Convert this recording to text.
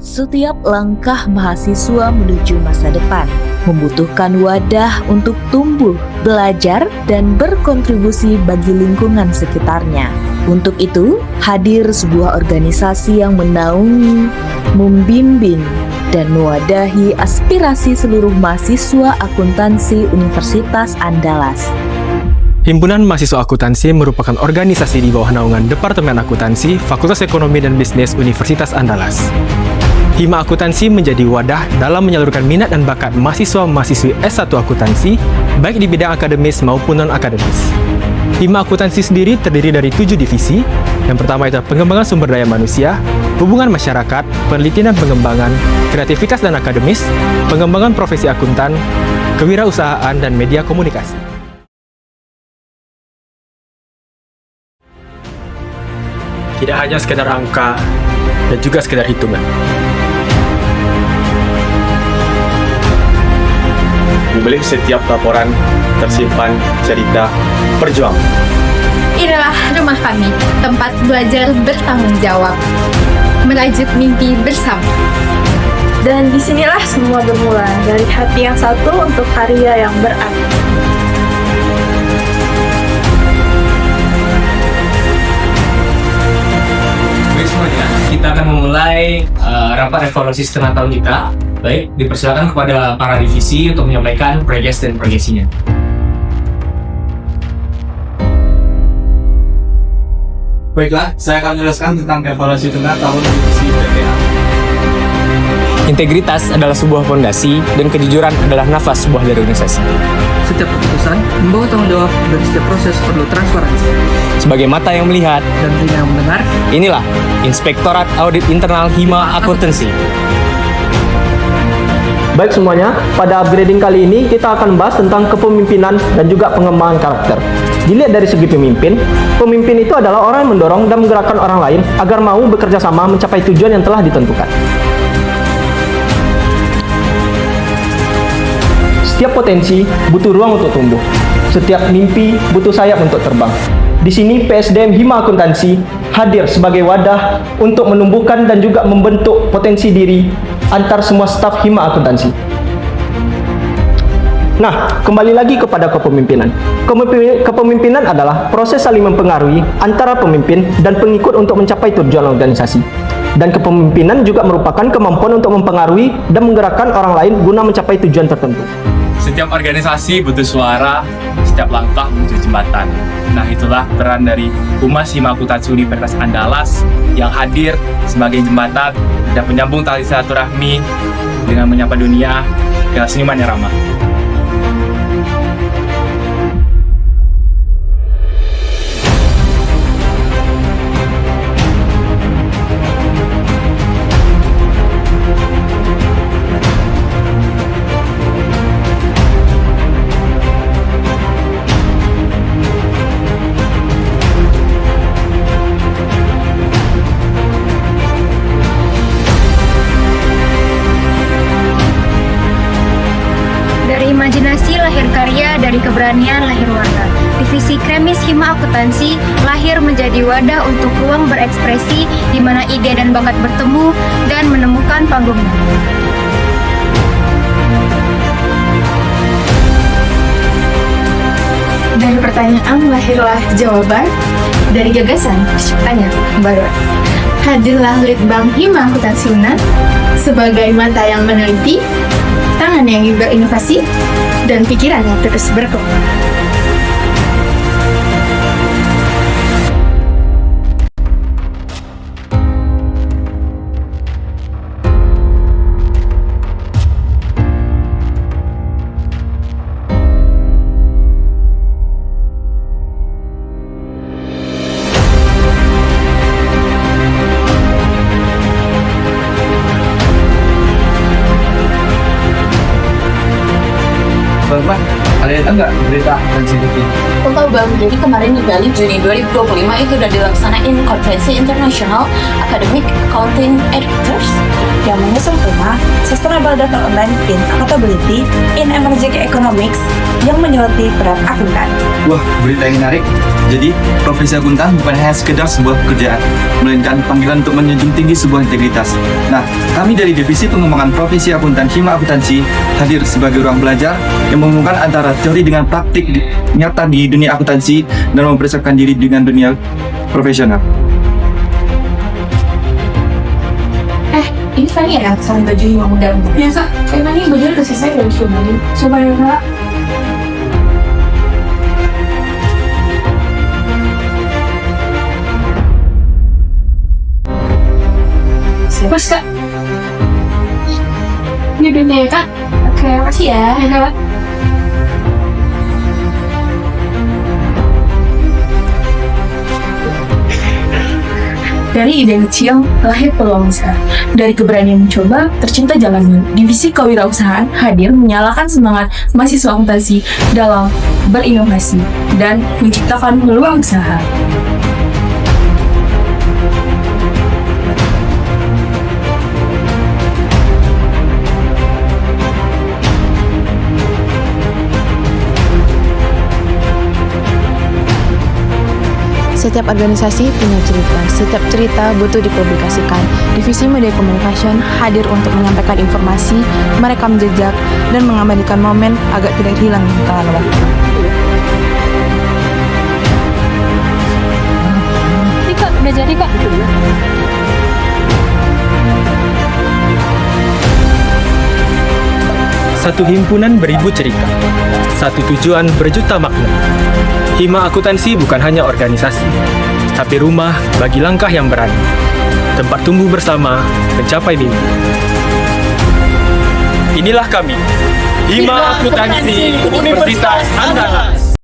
Setiap langkah mahasiswa menuju masa depan membutuhkan wadah untuk tumbuh, belajar, dan berkontribusi bagi lingkungan sekitarnya. Untuk itu, hadir sebuah organisasi yang menaungi, membimbing, dan mewadahi aspirasi seluruh mahasiswa akuntansi Universitas Andalas. Himpunan Mahasiswa Akuntansi merupakan organisasi di bawah naungan Departemen Akuntansi Fakultas Ekonomi dan Bisnis Universitas Andalas. Hima Akuntansi menjadi wadah dalam menyalurkan minat dan bakat mahasiswa-mahasiswi S1 Akuntansi, baik di bidang akademis maupun non-akademis. Hima Akuntansi sendiri terdiri dari 7 divisi. Yang pertama itu pengembangan sumber daya manusia, hubungan masyarakat, penelitian dan pengembangan, kreativitas dan akademis, pengembangan profesi akuntan, kewirausahaan, dan media komunikasi. Tidak hanya sekedar angka dan juga sekedar hitungan. Di balik setiap laporan tersimpan cerita perjuangan. Inilah rumah kami, tempat belajar bertanggung jawab, merajut mimpi bersama. Dan disinilah semua bermula, dari hati yang satu untuk karya yang berarti. Baik semuanya, kita akan memulai rapat evaluasi setengah tahun kita. Baik, dipersilakan kepada para divisi untuk menyampaikan progres dan progresinya. Baiklah, saya akan menjelaskan tentang evaluasi tengah tahun divisi PTA. Integritas adalah sebuah fondasi dan kejujuran adalah nafas sebuah dari organisasi. Setiap keputusan membawa tanggung jawab dan setiap proses perlu transparansi. Sebagai mata yang melihat Dan telinga yang mendengar, inilah Inspektorat Audit Internal Hima Akuntansi. Baik semuanya, pada upgrading kali ini kita akan membahas tentang kepemimpinan dan juga pengembangan karakter. Dilihat dari segi pemimpin itu adalah orang yang mendorong dan menggerakkan orang lain agar mau bekerja sama mencapai tujuan yang telah ditentukan. Setiap potensi butuh ruang untuk tumbuh. Setiap mimpi butuh sayap untuk terbang. Di sini PSDM Hima Akuntansi hadir sebagai wadah untuk menumbuhkan dan juga membentuk potensi diri antar semua staf Hima Akuntansi. Nah, kembali lagi kepada kepemimpinan. Kepemimpinan adalah proses saling mempengaruhi antara pemimpin dan pengikut untuk mencapai tujuan organisasi. Dan kepemimpinan juga merupakan kemampuan untuk mempengaruhi dan menggerakkan orang lain guna mencapai tujuan tertentu. Setiap organisasi butuh suara, setiap langkah butuh jembatan. Nah, itulah peran dari Humas Hima Akuntansi Universitas Andalas yang hadir sebagai jembatan dan penyambung tali silaturahmi dengan menyapa dunia dengan senyuman yang ramah. Dari imajinasi lahir karya, dari keberanian lahir warna. Divisi Kremis Hima Akuntansi lahir menjadi wadah untuk ruang berekspresi di mana ide dan bakat bertemu dan menemukan panggungnya. Dari pertanyaan lahirlah jawaban, dari gagasan terciptanya pembaruan. Hadirlah Litbang Hima Akuntansi UNAN sebagai mata yang meneliti, tangan yang berinovasi, dan pikiran yang terus berkembang. Bapak, ada tahu nggak berita akuntansi TV? Aku tahu Bang, jadi kemarin di Bali Juni 2025 itu udah dilaksanain konferensi International Academic Accounting Educators Yang mengusung tema Sustainable Development in Accountability in Emerging Economics yang menyoroti peran akuntan. Wah, berita yang menarik. Jadi, profesi akuntan bukan hanya sekedar sebuah pekerjaan, melainkan panggilan untuk menjunjung tinggi sebuah integritas. Nah, kami dari Divisi Pengembangan Profesi Akuntan Hima Akuntansi hadir sebagai ruang belajar yang menghubungkan antara teori dengan praktik nyata di dunia akuntansi dan mempersiapkan diri dengan dunia profesional. Ini Fanny ya, sama baju Hima Muda. Ya kak, emang ini bajunya udah selesai belum cobain? Coba ya kak. Mas kak. Ini duitnya ya kak. Oke, makasih ya. Ya kak. Dari ide kecil, lahir peluang besar. Dari keberanian mencoba, tercipta jalan. Divisi Kewirausahaan hadir menyalakan semangat mahasiswa akuntansi dalam berinovasi dan menciptakan peluang usaha. Setiap organisasi punya cerita, setiap cerita butuh dipublikasikan. Divisi Media Communication hadir untuk menyampaikan informasi, merekam jejak, dan mengabadikan momen agar tidak hilang di tangan waktu. Ini kak, udah jadi kak. Satu himpunan beribu cerita, satu tujuan berjuta makna. Hima Akuntansi bukan hanya organisasi, tapi rumah bagi langkah yang berani. Tempat tumbuh bersama, mencapai mimpi. Inilah kami, Hima Akuntansi Universitas Andalas.